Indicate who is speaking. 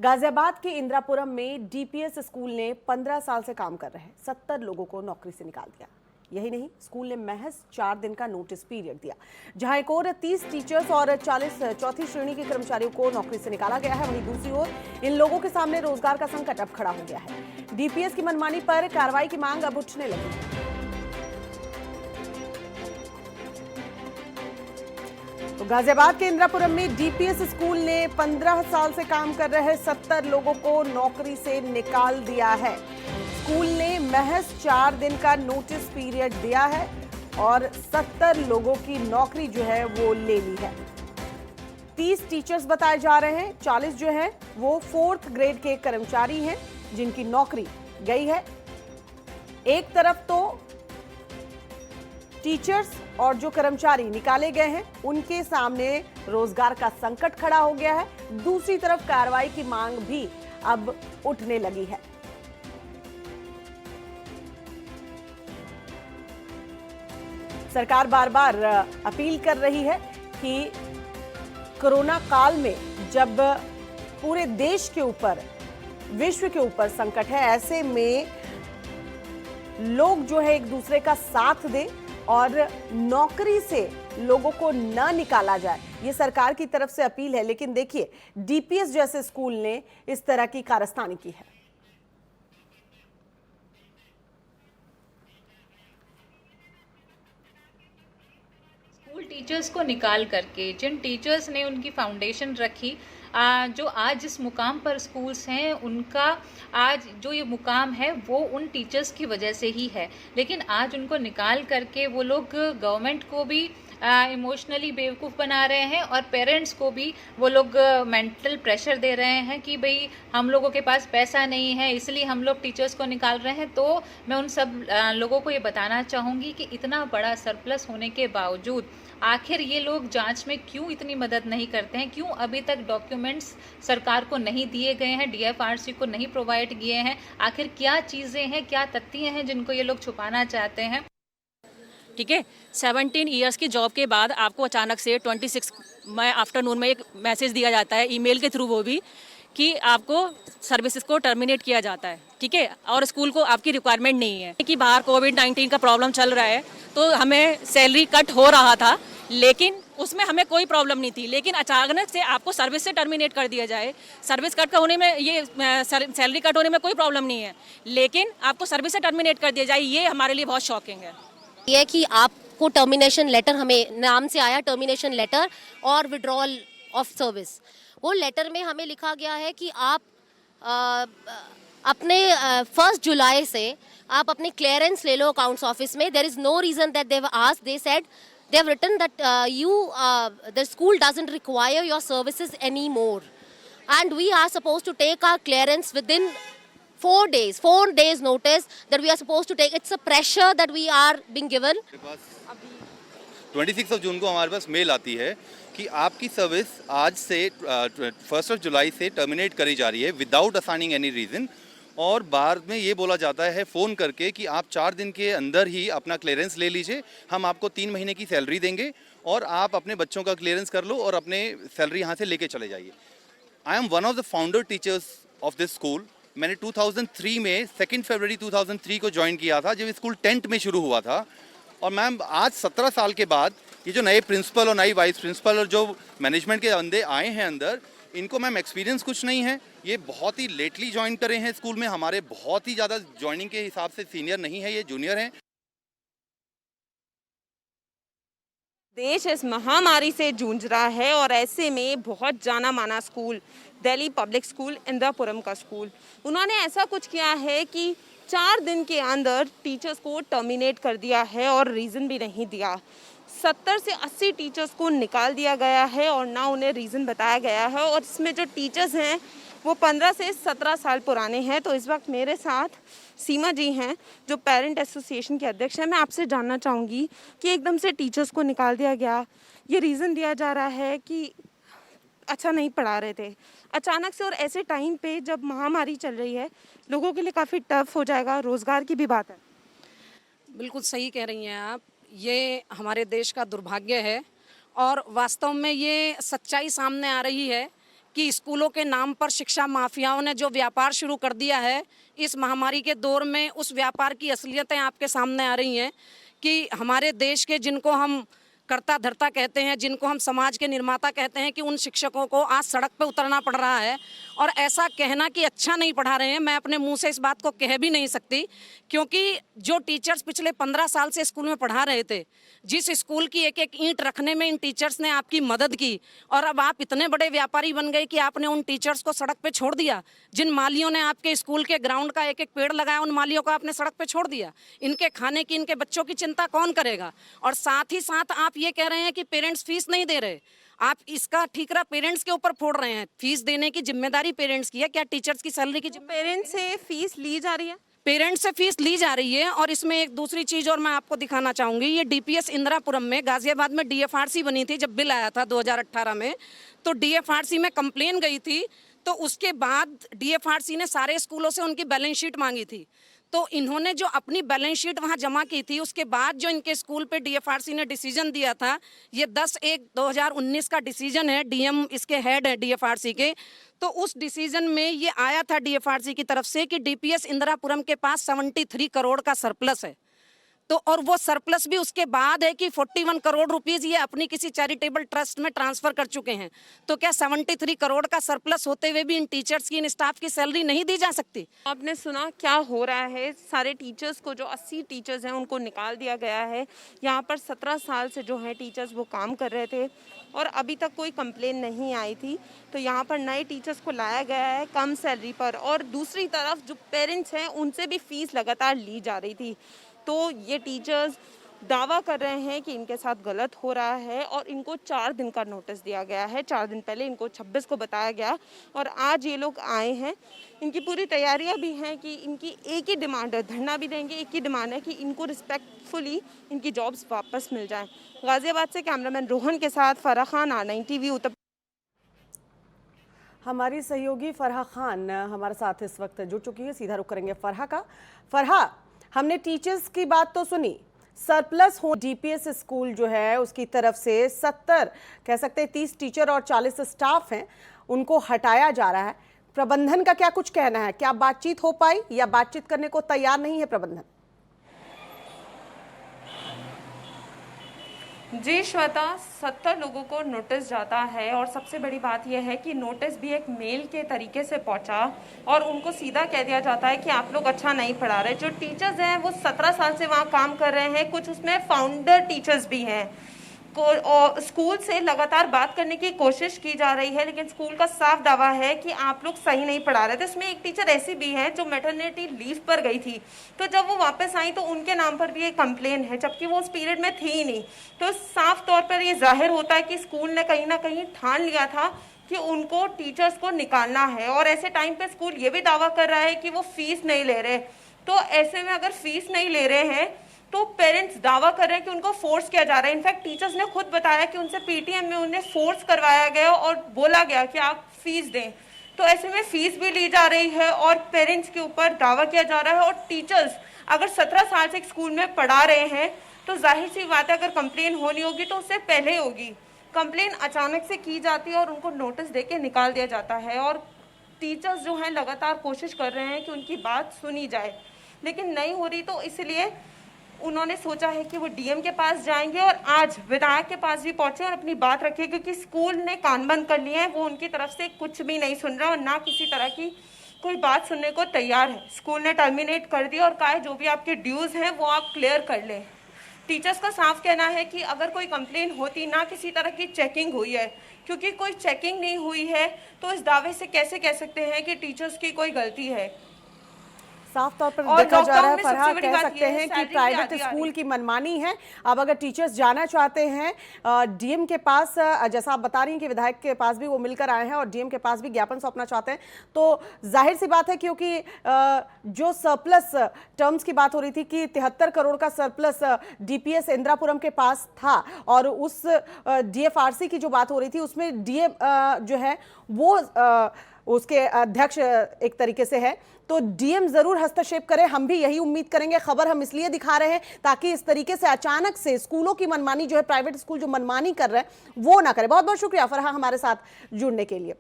Speaker 1: गाजियाबाद के इंदिरापुरम में DPS school ने 15 साल से काम कर रहे 70 लोगों को नौकरी से निकाल दिया। यही नहीं, स्कूल ने महज 4 दिन का नोटिस पीरियड दिया। जहां एक और 30 टीचर्स और 40 चौथी श्रेणी के कर्मचारियों को नौकरी से निकाला गया है, वहीं दूसरी ओर इन लोगों के सामने रोजगार का संकट अब खड़ा हो गया है। डीपीएस की मनमानी पर कार्रवाई की मांग अब उठने लगी है। तो गाजियाबाद के इंदिरापुरम में डीपीएस स्कूल ने 15 साल से काम कर रहे 70 लोगों को नौकरी से निकाल दिया है। स्कूल ने महज 4 दिन का नोटिस पीरियड दिया है और 70 लोगों की नौकरी जो है वो ले ली है। 30 टीचर्स बताए जा रहे हैं, 40 जो है वो 4th ग्रेड के कर्मचारी हैं जिनकी नौकरी गई है। एक तरफ तो टीचर्स और जो कर्मचारी निकाले गए हैं उनके सामने रोजगार का संकट खड़ा हो गया है, दूसरी तरफ कार्रवाई की मांग भी अब उठने लगी है। सरकार बार बार अपील कर रही है कि कोरोना काल में जब पूरे देश के ऊपर, विश्व के ऊपर संकट है, ऐसे में लोग जो है एक दूसरे का साथ दें और नौकरी से लोगों को न निकाला जाए, ये सरकार की तरफ से अपील है। लेकिन देखिए, डीपीएस जैसे स्कूल ने इस तरह की कारस्तानी की है।
Speaker 2: स्कूल टीचर्स को निकाल करके जिन टीचर्स ने उनकी फाउंडेशन रखी, जो आज जिस मुकाम पर स्कूल्स हैं, उनका आज जो ये मुकाम है वो उन टीचर्स की वजह से ही है। लेकिन आज उनको निकाल करके वो लोग गवर्नमेंट को भी इमोशनली बेवकूफ़ बना रहे हैं और पेरेंट्स को भी वो लोग मेंटल प्रेशर दे रहे हैं कि भाई हम लोगों के पास पैसा नहीं है इसलिए हम लोग टीचर्स को निकाल रहे हैं। तो मैं उन सब लोगों को ये बताना चाहूँगी कि इतना बड़ा सरप्लस होने के बावजूद आखिर ये लोग जांच में क्यों इतनी मदद नहीं करते हैं, क्यों अभी तक डॉक्यूमेंट्स सरकार को नहीं दिए गए हैं, डीएफआरसी को नहीं प्रोवाइड किए हैं, आखिर क्या चीज़ें हैं, क्या तथ्य हैं जिनको ये लोग छुपाना चाहते हैं।
Speaker 3: ठीक है, 17 ईयर्स की जॉब के बाद आपको अचानक से 26 में आफ्टरनून में एक मैसेज दिया जाता है, ईमेल के थ्रू, वो भी कि आपको सर्विसेज को टर्मिनेट किया जाता है। ठीक है, और स्कूल को आपकी रिक्वायरमेंट नहीं है कि बाहर कोविड-19 का प्रॉब्लम चल रहा है तो हमें सैलरी कट हो रहा था, लेकिन उसमें हमें कोई प्रॉब्लम नहीं थी। लेकिन अचानक से आपको सर्विस से टर्मिनेट कर दिया जाए। सर्विस कट होने में, ये सैलरी कट होने में कोई प्रॉब्लम नहीं है, लेकिन आपको सर्विस से टर्मिनेट कर दिया जाए, ये हमारे लिए बहुत शॉकिंग है।
Speaker 4: ये कि आपको टर्मिनेशन लेटर, हमें नाम से आया टर्मिनेशन लेटर और विड्रॉल ऑफ सर्विस। वो लेटर में हमें लिखा गया है कि आप अपने 1 जुलाई से आप अपने क्लियरेंस ले लो अकाउंट्स ऑफिस में। There is no reason that they have asked, they said they have written that the school doesn't require your services anymore, and we are supposed to take our clearance within 4 days notice that we are supposed to take. It's a pressure that we are being given.
Speaker 5: 26 जून को हमारे पास mail आती है कि आपकी service आज से 1 जुलाई से terminate करी जा रही है विदाउट असाइनिंग एनी रीज़न, और बाद में ये बोला जाता है फ़ोन करके कि आप 4 दिन के अंदर ही अपना क्लियरेंस ले लीजिए, हम आपको 3 महीने की सैलरी देंगे और आप अपने बच्चों का क्लियरेंस कर लो और अपने सैलरी यहाँ से लेके चले जाइए। I am one of the founder teachers of this school. मैंने 2003 में 2 फरवरी 2003 को ज्वाइन किया था, जब स्कूल टेंट में शुरू हुआ था। और मैम, आज 17 साल के बाद ये जो नए प्रिंसिपल और नई वाइस प्रिंसिपल और जो मैनेजमेंट के बंदे आए हैं अंदर, इनको मैम एक्सपीरियंस कुछ नहीं है। ये बहुत ही लेटली ज्वाइन करे हैं स्कूल में, हमारे बहुत ही ज़्यादा ज्वाइनिंग के हिसाब से सीनियर नहीं है, ये जूनियर हैं।
Speaker 6: देश इस महामारी से जूझ रहा है और ऐसे में बहुत जाना माना school Delhi public school Indirapuram का स्कूल, उन्होंने ऐसा कुछ किया है कि 4 दिन के अंदर टीचर्स को टर्मिनेट कर दिया है और रीज़न भी नहीं दिया। 70 से 80 टीचर्स को निकाल दिया गया है और ना उन्हें रीज़न बताया गया है। और इसमें जो टीचर्स हैं वो 15 से 17 साल पुराने हैं। तो इस वक्त मेरे साथ सीमा जी हैं जो पेरेंट एसोसिएशन के अध्यक्ष हैं। मैं आपसे जानना चाहूँगी कि एकदम से टीचर्स को निकाल दिया गया, ये रीज़न दिया जा रहा है कि अच्छा नहीं पढ़ा रहे थे अचानक से, और ऐसे टाइम पे जब महामारी चल रही है लोगों के लिए काफ़ी टफ हो जाएगा, रोज़गार की भी बात है।
Speaker 7: बिल्कुल सही कह रही हैं आप, ये हमारे देश का दुर्भाग्य है और वास्तव में ये सच्चाई सामने आ रही है कि स्कूलों के नाम पर शिक्षा माफियाओं ने जो व्यापार शुरू कर दिया है, इस महामारी के दौर में उस व्यापार की असलियतें आपके सामने आ रही हैं कि हमारे देश के जिनको हम कर्ता धर्ता कहते हैं, जिनको हम समाज के निर्माता कहते हैं, कि उन शिक्षकों को आज सड़क पे उतरना पड़ रहा है। और ऐसा कहना कि अच्छा नहीं पढ़ा रहे हैं, मैं अपने मुंह से इस बात को कह भी नहीं सकती, क्योंकि जो टीचर्स पिछले 15 साल से स्कूल में पढ़ा रहे थे, जिस स्कूल की एक एक ईंट रखने में इन टीचर्स ने आपकी मदद की, और अब आप इतने बड़े व्यापारी बन गए कि आपने उन टीचर्स को सड़क पे छोड़ दिया। जिन मालियों ने आपके स्कूल के ग्राउंड का एक एक पेड़ लगाया, उन मालियों को आपने सड़क पे छोड़ दिया। इनके खाने की, इनके बच्चों की चिंता कौन करेगा? और साथ ही साथ आप ये कह रहे हैं कि पेरेंट्स फीस नहीं दे रहे। आप इसका ठीकरा पेरेंट्स के ऊपर फोड़ रहे हैं। फीस देने की जिम्मेदारी पेरेंट्स की है, क्या टीचर्स की सैलरी की
Speaker 6: पेरेंट्स से फीस ली जा रही है?
Speaker 7: पेरेंट्स से फीस ली जा रही है। और इसमें एक दूसरी चीज़ और मैं आपको दिखाना चाहूँगी, ये डीपीएस इंदिरापुरम में गाजियाबाद में डीएफआरसी बनी थी। जब बिल आया था 2018 में, तो डीएफआरसी में कंप्लेन गई थी, तो उसके बाद डीएफआरसी ने सारे स्कूलों से उनकी बैलेंस शीट मांगी थी। तो इन्होंने जो अपनी बैलेंस शीट वहाँ जमा की थी, उसके बाद जो इनके स्कूल पे डीएफआरसी ने डिसीजन दिया था, ये 10/1/2019 का डिसीजन है, डीएम इसके हेड है डीएफआरसी के। तो उस डिसीजन में ये आया था डीएफआरसी की तरफ से कि डीपीएस इंदिरापुरम के पास 73 करोड़ का सरप्लस है। तो और वो सरप्लस भी उसके बाद है कि 41 करोड़ रुपीस ये अपनी किसी चैरिटेबल ट्रस्ट में ट्रांसफर कर चुके हैं। तो क्या 73 करोड़ का सरप्लस होते हुए भी इन टीचर्स की, इन स्टाफ की सैलरी नहीं दी जा सकती?
Speaker 6: आपने सुना क्या हो रहा है? सारे टीचर्स को, जो 80 टीचर्स हैं, उनको निकाल दिया गया है। यहाँ पर 17 साल से जो है टीचर्स वो काम कर रहे थे और अभी तक कोई कंप्लेन नहीं आई थी। तो यहाँ पर नए टीचर्स को लाया गया है कम सैलरी पर, और दूसरी तरफ जो पेरेंट्स हैं उनसे भी फीस लगातार ली जा रही थी। तो ये टीचर्स दावा कर रहे हैं कि इनके साथ गलत हो रहा है और इनको 4 दिन का नोटिस दिया गया है। 4 दिन पहले इनको 26 को बताया गया और आज ये लोग आए हैं। इनकी पूरी तैयारियां भी हैं कि इनकी एक ही डिमांड है, धरना भी देंगे, एक ही डिमांड है कि इनको रिस्पेक्टफुली इनकी जॉब्स वापस मिल जाएं। गाजियाबाद से कैमरामैन रोहन के साथ फराह खान, R9 TV उत्तर।
Speaker 1: हमारी सहयोगी फरहा खान हमारे साथ इस वक्त जुड़ चुकी है। सीधा रुख करेंगे फरहा का। फरहा, हमने टीचर्स की बात तो सुनी, सरप्लस हो डीपीएस स्कूल जो है उसकी तरफ से 70 कह सकते हैं 30 टीचर और 40 स्टाफ हैं, उनको हटाया जा रहा है। प्रबंधन का क्या कुछ कहना है? क्या बातचीत हो पाई या बातचीत करने को तैयार नहीं है प्रबंधन?
Speaker 6: जी श्वेता, 70 लोगों को नोटिस जाता है और सबसे बड़ी बात यह है कि नोटिस भी एक मेल के तरीके से पहुंचा और उनको सीधा कह दिया जाता है कि आप लोग अच्छा नहीं पढ़ा रहे। जो टीचर्स हैं वो 17 साल से वहाँ काम कर रहे हैं, कुछ उसमें फाउंडर टीचर्स भी हैं। और स्कूल से लगातार बात करने की कोशिश की जा रही है, लेकिन स्कूल का साफ दावा है कि आप लोग सही नहीं पढ़ा रहे थे। इसमें एक टीचर ऐसी भी है जो मैटरनिटी लीव पर गई थी, तो जब वो वापस आई तो उनके नाम पर भी एक कंप्लेन है, जबकि वो उस पीरियड में थी ही नहीं। तो साफ तौर पर ये जाहिर होता है कि स्कूल ने कहीं ना कहीं ठान लिया था कि उनको टीचर्स को निकालना है। और ऐसे टाइम पे स्कूल ये भी दावा कर रहा है कि वो फीस नहीं ले रहे। तो ऐसे में अगर फीस नहीं ले रहे हैं तो पेरेंट्स दावा कर रहे हैं कि उनको फोर्स किया जा रहा है। इनफैक्ट टीचर्स ने खुद बताया कि उनसे पीटीएम में उन्हें फोर्स करवाया गया और बोला गया कि आप फीस दें। तो ऐसे में फीस भी ली जा रही है और पेरेंट्स के ऊपर दावा किया जा रहा है। और टीचर्स अगर 17 साल से स्कूल में पढ़ा रहे हैं तो जाहिर सी बात है, अगर कंप्लेन होनी होगी तो उससे पहले होगी। कंप्लेन अचानक से की जाती है और उनको नोटिस दे के निकाल दिया जाता है। और टीचर्स जो हैं लगातार कोशिश कर रहे हैं कि उनकी बात सुनी जाए, लेकिन नहीं हो रही। तो इसलिए उन्होंने सोचा है कि वो डीएम के पास जाएंगे और आज विधायक के पास भी पहुंचे और अपनी बात रखें, क्योंकि स्कूल ने कान बंद कर लिए हैं। वो उनकी तरफ से कुछ भी नहीं सुन रहा और ना किसी तरह की कोई बात सुनने को तैयार है। स्कूल ने टर्मिनेट कर दिया और कहा है जो भी आपके ड्यूज हैं वो आप क्लियर कर लें। टीचर्स का साफ कहना है कि अगर कोई कंप्लेन होती, ना किसी तरह की चेकिंग हुई है, क्योंकि कोई चेकिंग नहीं हुई है तो इस दावे से कैसे कह सकते हैं कि टीचर्स की कोई गलती है।
Speaker 1: साफ तौर पर देखा जा रहा है फरहा, कह सकते हैं कि प्राइवेट स्कूल की मनमानी है। अब अगर टीचर्स जाना चाहते हैं डीएम के पास, जैसा आप बता रही हैं कि विधायक के पास भी वो मिलकर आए हैं और डीएम के पास भी ज्ञापन सौंपना चाहते हैं, तो जाहिर सी बात है क्योंकि जो सरप्लस टर्म्स की बात हो रही थी कि 73 करोड़ का सरप्लस डीपीएस इंदिरापुरम के पास था और उस डीएफआरसी की जो बात हो रही थी उसमें डीएम जो है वो उसके अध्यक्ष एक तरीके से है, तो डीएम जरूर हस्तक्षेप करे। हम भी यही उम्मीद करेंगे। खबर हम इसलिए दिखा रहे हैं ताकि इस तरीके से अचानक से स्कूलों की मनमानी जो है, प्राइवेट स्कूल जो मनमानी कर रहे हैं वो ना करे। बहुत बहुत शुक्रिया फरहा हमारे साथ जुड़ने के लिए।